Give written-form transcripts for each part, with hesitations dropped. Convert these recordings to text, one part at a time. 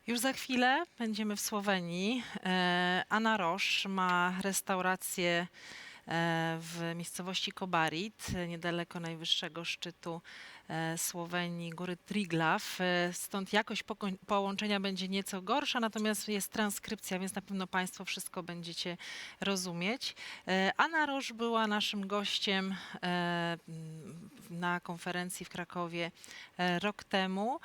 Już za chwilę będziemy w Słowenii. Aná Roš ma restaurację w miejscowości Kobarid, niedaleko najwyższego szczytu Słowenii, góry Triglav. Stąd jakość połączenia będzie nieco gorsza, natomiast jest transkrypcja, więc na pewno Państwo wszystko będziecie rozumieć. Aná Roš była naszym gościem na konferencji w Krakowie rok temu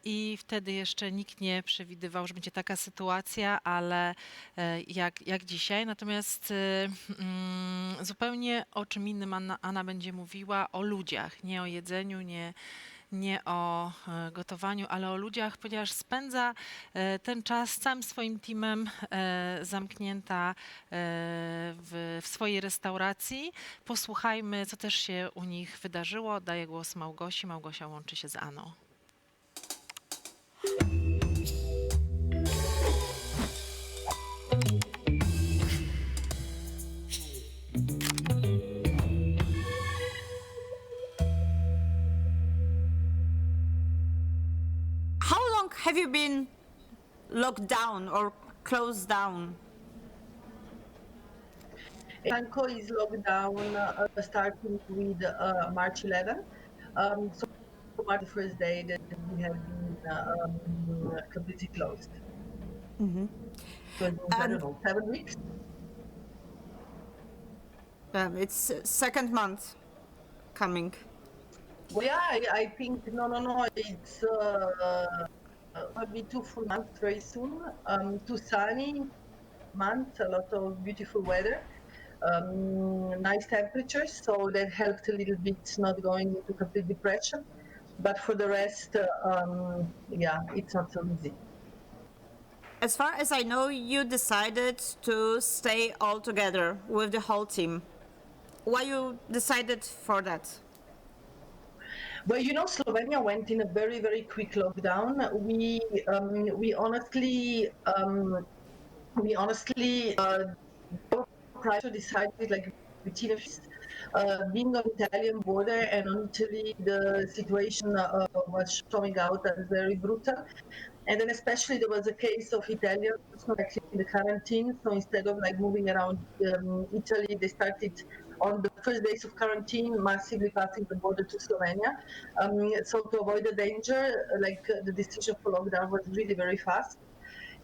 i wtedy jeszcze nikt nie przewidywał, że będzie taka sytuacja, ale jak dzisiaj. Natomiast zupełnie o czym innym Anna będzie mówiła, o ludziach, nie o jedzeniu, nie o gotowaniu, ale o ludziach, ponieważ spędza ten czas z całym swoim teamem zamknięta w swojej restauracji. Posłuchajmy, co też się u nich wydarzyło. Daję głos Małgosi. Małgosia łączy się z Aną. Have you been locked down or closed down? Franco is locked down starting with March 11th. So March the first day that we have been completely closed. Mm-hmm. So I don't know, 7 weeks. It's second month coming. Well, yeah, I think no. It's probably 2 full months very soon. 2 sunny months, a lot of beautiful weather, nice temperatures, so that helped a little bit not going into complete depression. But for the rest, it's not so easy. As far as I know, you decided to stay all together with the whole team. Why you decided for that? Well, Slovenia went in a very, very quick lockdown. We honestly prior to decided like being on Italian border and on Italy, the situation was showing out as very brutal. And then especially there was a case of Italians actually in the quarantine. So instead of like moving around Italy, they started on the first days of quarantine massively passing the border to Slovenia. So to avoid the danger, like the decision for lockdown was really very fast.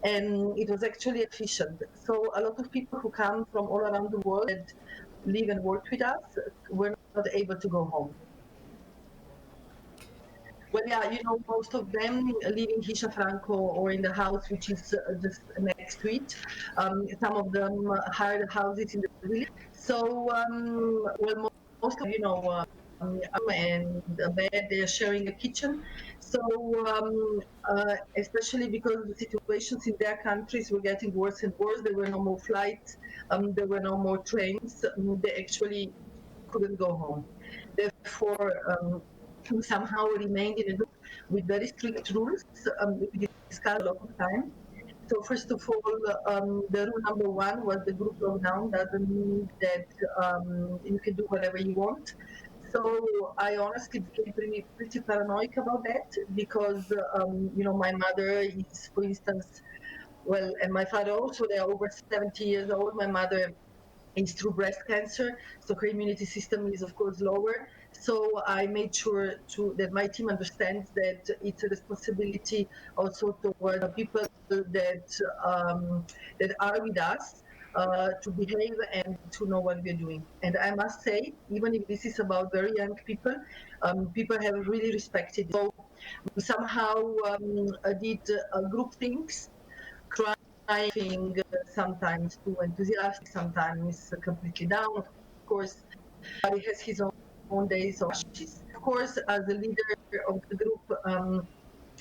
And it was actually efficient. So a lot of people who come from all around the world that live and work with us were not able to go home. Well, yeah, most of them live in Hiša Franko or in the house which is just next to it. Some of them hired houses in the village. So, most of and a bed, they are sharing a kitchen. So, especially because the situations in their countries were getting worse and worse, there were no more flights, there were no more trains, they actually couldn't go home. Therefore, we somehow remained in a group with very strict rules. We discussed a lot of time. So first of all, the rule number 1 was the group lockdown doesn't mean that you can do whatever you want. So I honestly became pretty paranoid about that because, my mother is, for instance, and my father also, they are over 70 years old. My mother is through breast cancer, so her immunity system is, of course, lower. So I made sure that my team understands that it's a responsibility also toward the people that are with us to behave and to know what we're doing. And I must say, even if this is about very young people, people have really respected it. So we somehow did group things, trying sometimes too enthusiastic, sometimes completely down. Of course, he has his own days of ashes. Of course, as the leader of the group,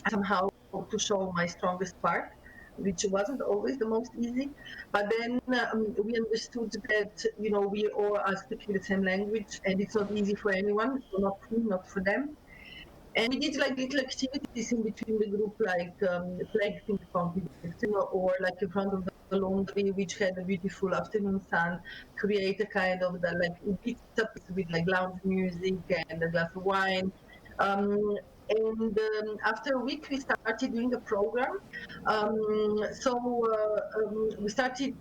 somehow to show my strongest part, which wasn't always the most easy. But then we understood that, we all are speaking the same language and it's not easy for anyone, so not me, not for them. And we did like little activities in between the group, like flag ping pong, or like in front of the laundry, which had a beautiful afternoon sun, create a kind of with like lounge music and a glass of wine. And after a week, we started doing a program. We started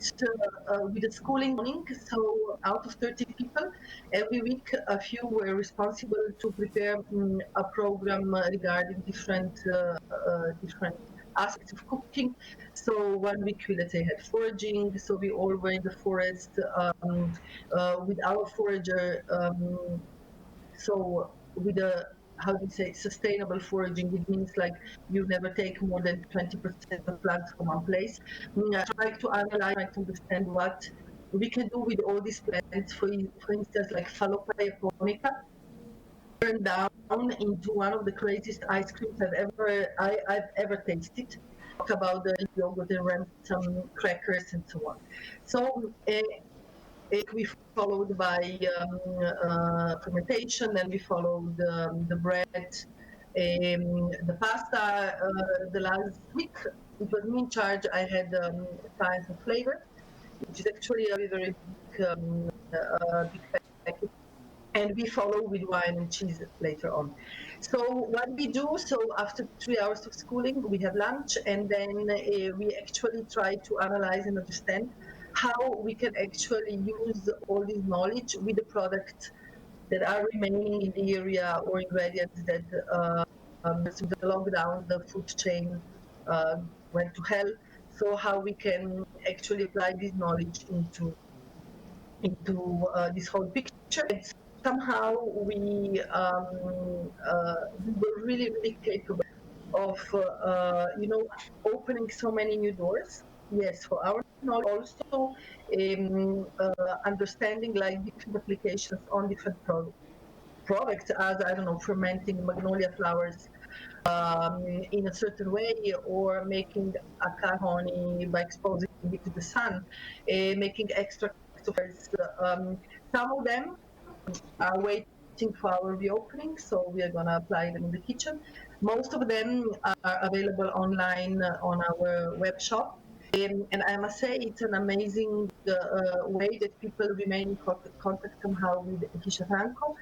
with a schooling. So out of 30 people, every week a few were responsible to prepare a program regarding different aspects of cooking. So 1 week we, let's say, had foraging. So we all were in the forest with our forager. So with a, how do you say, sustainable foraging, it means like you never take more than 20% of plants from one place. Trying to analyze, trying to understand what we can do with all these plants. For instance, like Fallopaia japonica turned down into one of the craziest ice creams I've ever tasted. Talk about the yogurt and ransom crackers and so on. So we followed by fermentation, then we followed the bread, the pasta. The last week, it was me in charge. I had science of flavor, which is actually a very big package. And we follow with wine and cheese later on. So what we do, so after 3 hours of schooling, we have lunch, and then we actually try to analyze and understand how we can actually use all this knowledge with the products that are remaining in the area or ingredients that through the lockdown, the food chain went to hell. So how we can actually apply this knowledge into this whole picture. And somehow we were really, really capable of, opening so many new doors. Yes, for our knowledge, also understanding like different applications on different products, as I don't know, fermenting magnolia flowers in a certain way, or making acar honey by exposing it to the sun, making extracts of some of them are waiting for our reopening, so we are going to apply them in the kitchen. Most of them are available online on our web shop. And I must say, it's an amazing way that people remain in contact somehow with Hiša Franko.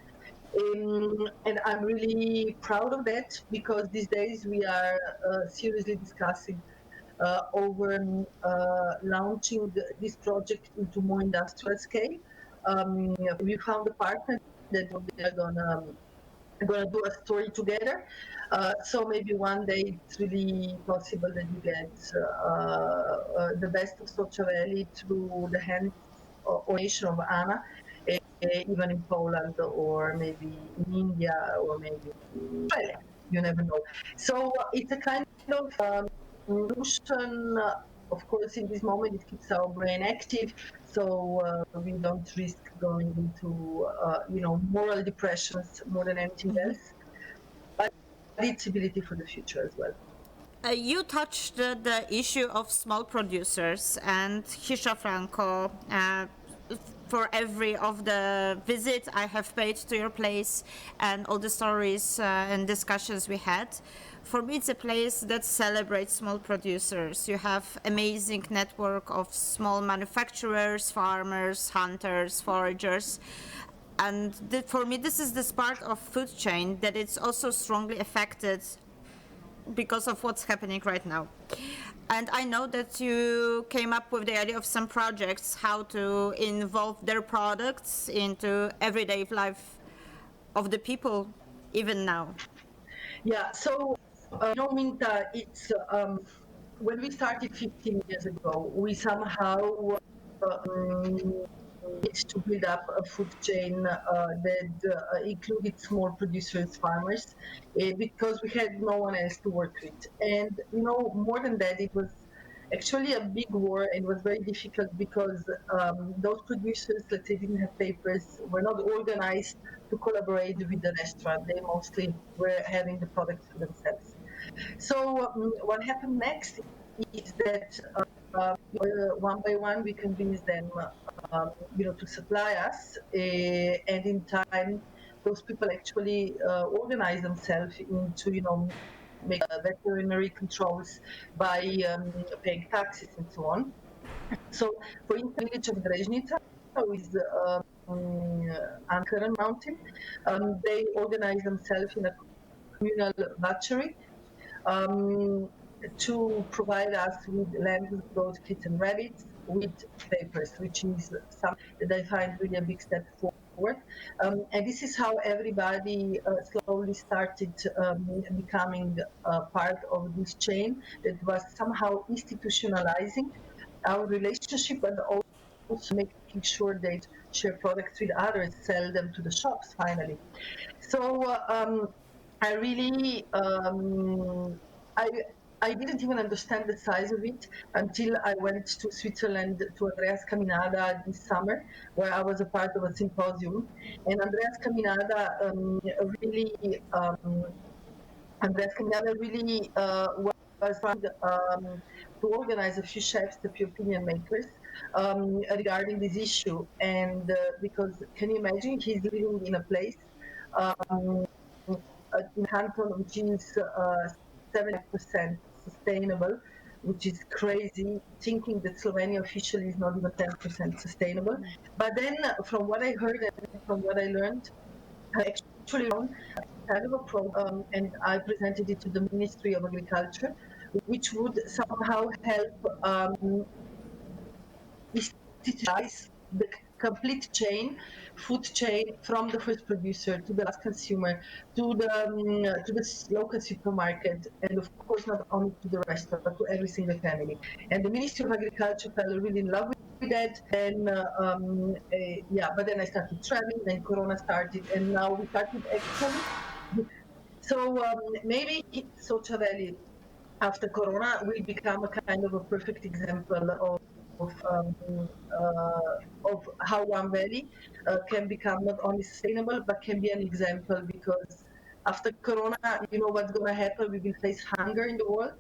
And I'm really proud of that, because these days we are seriously discussing over launching this project into more industrial scale. We found a partner that they're gonna do a story together. So maybe one day it's really possible that you get the best of Socha Valley through the hands or nation of Ana, even in Poland or maybe in India or maybe in Australia. You never know. So it's a kind of solution. Of course, in this moment, it keeps our brain active, so we don't risk going into, moral depressions more than anything else. But it's ability for the future as well. You touched the issue of small producers and Hiša Franko. For every of the visits I have paid to your place and all the stories and discussions we had, for me it's a place that celebrates small producers. You have amazing network of small manufacturers, farmers, hunters, foragers. And for me, this is this part of food chain that it's also strongly affected because of what's happening right now. And I know that you came up with the idea of some projects, how to involve their products into everyday life of the people, even now. Yeah, so, Minta, it's, when we started 15 years ago, we somehow needs to build up a food chain that included small producers, farmers, because we had no one else to work with. And, more than that, it was actually a big war, and it was very difficult because those producers, let's say, didn't have papers, were not organized to collaborate with the restaurant. They mostly were having the products for themselves. So what happened next is that one by one we convinced them, to supply us, and in time, those people actually organize themselves into, make veterinary controls by paying taxes and so on. So, for instance, the village of Drežnica, with Ankaran mountain, they organize themselves in a communal butchery to provide us with lambs, goats, kids, and rabbits with papers, which is something that I find really a big step forward. And this is how everybody slowly started becoming part of this chain that was somehow institutionalizing our relationship, but also making sure they share products with others, sell them to the shops finally. So I really, I didn't even understand the size of it until I went to Switzerland to Andreas Caminada this summer, where I was a part of a symposium. And Andreas Caminada really was trying to organize a few chefs, a few opinion makers, regarding this issue. And because, can you imagine, he's living in a place in Canton which is 70% sustainable, which is crazy, thinking that Slovenia officially is not even 10% sustainable. But then from what I heard and from what I learned, I actually found kind of a program, and I presented it to the Ministry of Agriculture, which would somehow help institutionalize the complete chain, food chain, from the first producer to the last consumer, to the local supermarket, and of course not only to the restaurant, but to every single family. And the Ministry of Agriculture fell really in love with that. And but then I started traveling, then Corona started, and now we started actually. So maybe Socha Valley after Corona will become a kind of a perfect example of how one valley can become not only sustainable but can be an example, because after Corona, you know what's going to happen. We will face hunger in the world,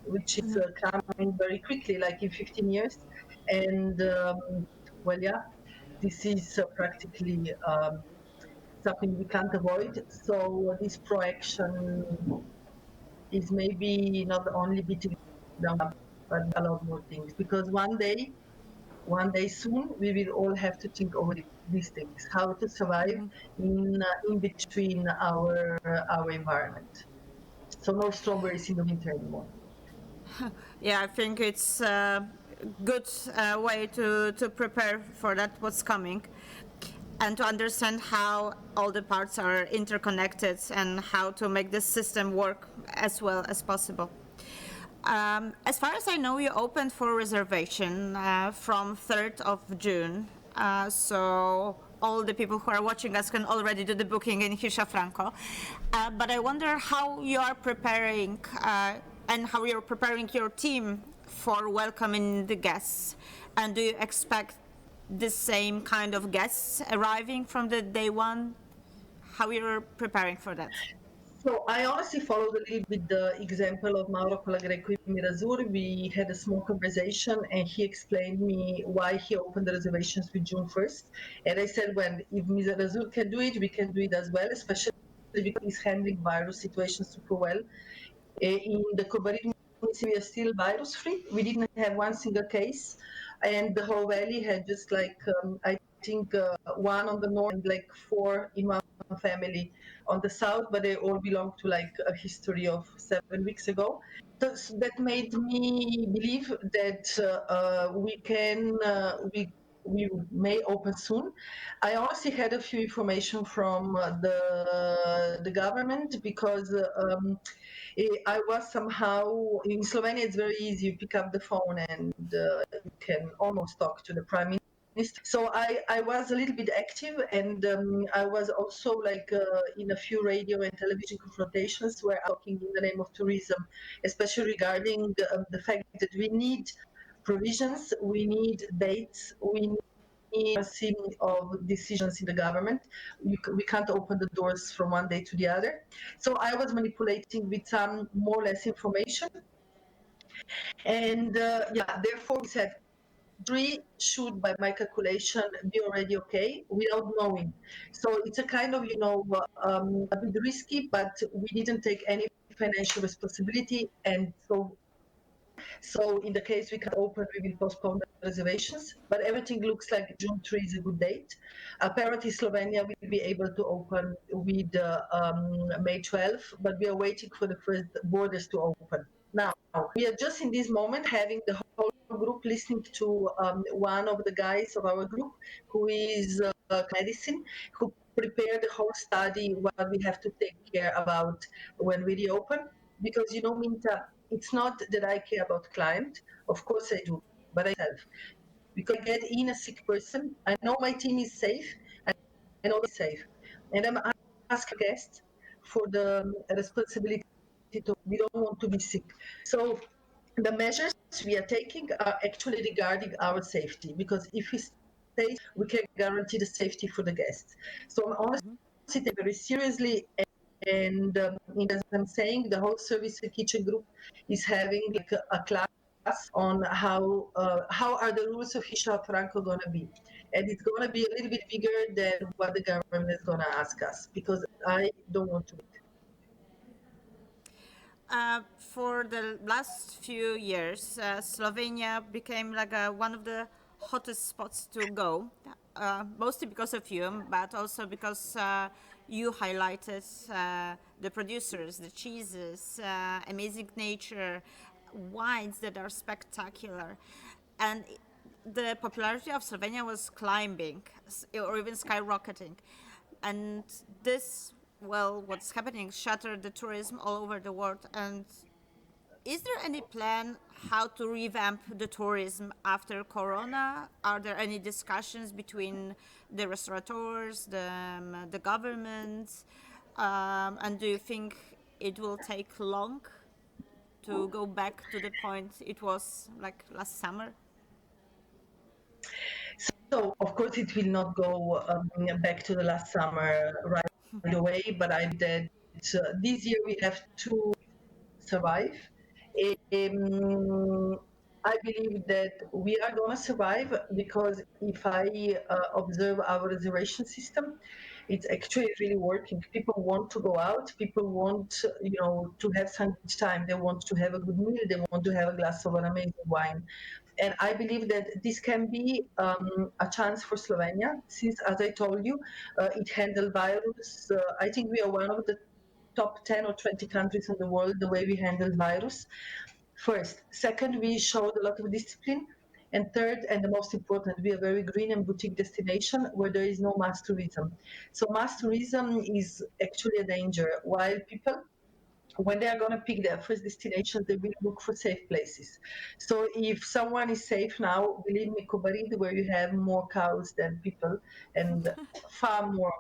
which is coming very quickly, like in 15 years. And this is practically something we can't avoid. So this proaction is maybe not only beating down, but a lot more things. Because one day soon, we will all have to think over these things, how to survive in between our environment. So no strawberries in the winter anymore. Yeah, I think it's a good way to prepare for that, what's coming, and to understand how all the parts are interconnected and how to make this system work as well as possible. As far as I know, you opened for reservation from 3rd of June. So all the people who are watching us can already do the booking in Hiša Franko. But I wonder how you are preparing and how you're preparing your team for welcoming the guests. And do you expect the same kind of guests arriving from the day one? How you're preparing for that? So I honestly followed a little bit the example of Mauro Colagreco in Mirazur. We had a small conversation and he explained me why he opened the reservations with June 1st. And I said, well, if Mirazur can do it, we can do it as well, especially because he's handling virus situations super well. In the Kobarid municipality, we are still virus free. We didn't have one single case. And the whole valley had just I think one on the north and like 4 in one family on the south, but they all belong to like a history of 7 weeks ago. So that made me believe that we may open soon. I honestly had a few information from the government, because I was somehow in Slovenia. It's very easy. You pick up the phone and you can almost talk to the prime minister. So I was a little bit active, and I was also in a few radio and television confrontations where I'm talking in the name of tourism, especially regarding the fact that we need provisions, we need dates, we need a series of decisions in the government. We can't open the doors from one day to the other. So I was manipulating with some more or less information. And therefore we said, 3 should, by my calculation, be already okay without knowing. So it's a kind of, a bit risky, but we didn't take any financial responsibility. And so So in the case we can't open, we will postpone the reservations. But everything looks like June 3 is a good date. Apparently Slovenia will be able to open with May 12th, but we are waiting for the first borders to open. Now, we are just in this moment having the whole group listening to one of the guys of our group who is medicine, who prepared the whole study what we have to take care about when we reopen. Because Minta, it's not that I care about client. Of course I do, but I myself. Because I get in a sick person, I know my team is safe, I know they're safe. And I'm asking guests for the responsibility to, we don't want to be sick. So the measures we are taking are actually regarding our safety, because if we stay, we can guarantee the safety for the guests. So I'm honestly taking very seriously. And as I'm saying, the whole service and kitchen group is having like a class on how are the rules of Hiša Franko going to be. And it's going to be a little bit bigger than what the government is going to ask us, because I don't want to wait. For the last few years, Slovenia became like one of the hottest spots to go, mostly because of you, but also because you highlighted the producers, the cheeses, amazing nature, wines that are spectacular. And the popularity of Slovenia was climbing or even skyrocketing. And this, well, what's happening shattered the tourism all over the world. And is there any plan how to revamp the tourism after Corona? Are there any discussions between the restaurateurs, the government? And do you think it will take long to go back to the point it was like last summer? So, of course, it will not go back to the last summer right away, but I that this year we have to survive. Um, I believe that we are going to survive, because if I observe our reservation system, it's actually really working. People want to go out. People want, to have sandwich time. They want to have a good meal. They want to have a glass of an amazing wine. And I believe that this can be a chance for Slovenia, since, as I told you, it handled virus. I think we are one of the top 10 or 20 countries in the world the way we handled virus. First. Second, we showed a lot of discipline. And third, and the most important, we are a very green and boutique destination where there is no mass tourism. So mass tourism is actually a danger. While people, when they are going to pick their first destination, they will look for safe places. So if someone is safe now, believe me, Kobarid, where you have more cows than people and far more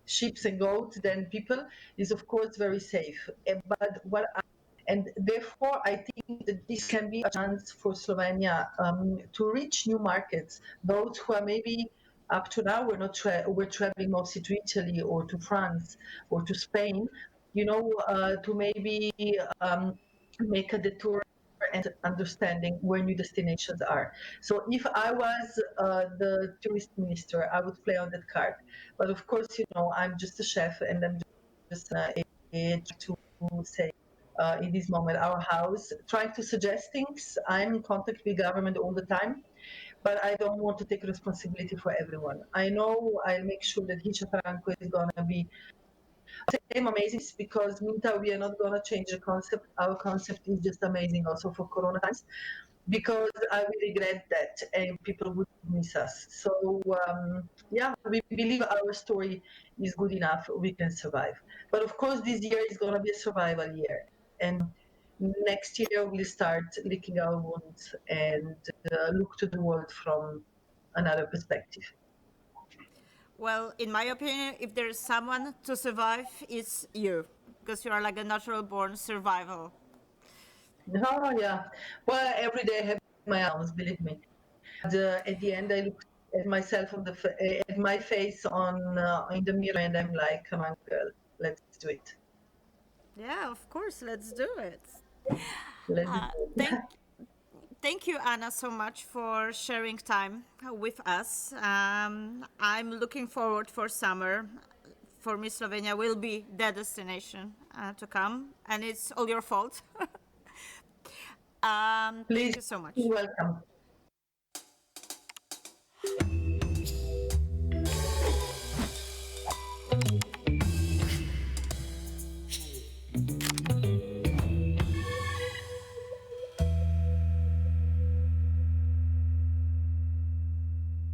sheep and goats than people, is of course very safe. And therefore, I think that this can be a chance for Slovenia to reach new markets. Those who are maybe up to now we're traveling mostly to Italy or to France or to Spain, to maybe make a detour and understanding where new destinations are. So if I was the tourist minister, I would play on that card. But of course, I'm just a chef, and I'm just to say in this moment our house, trying to suggest things. I'm in contact with government all the time, but I don't want to take responsibility for everyone. I know I'll make sure that Hiša Franko is going to be same amazing, because Minta, we are not going to change the concept. Our concept is just amazing also for Corona times, because I will regret that and people would miss us. So yeah, we believe our story is good enough. We can survive. But of course, this year is going to be a survival year. And next year we'll start licking our wounds and look to the world from another perspective. Well, in my opinion, if there's someone to survive, it's you, because you are like a natural born survival. Oh yeah. Well, every day I have my arms, believe me. And, at the end, I look at myself at my face on in the mirror, and I'm like, "Come on, girl, let's do it. Yeah, of course, let's do it. Let's Uh, do it." thank, thank you, Anna, so much for sharing time with us. I'm looking forward for summer. For me, Slovenia will be the destination to come, and it's all your fault. Thank Please, you so much. you're welcome.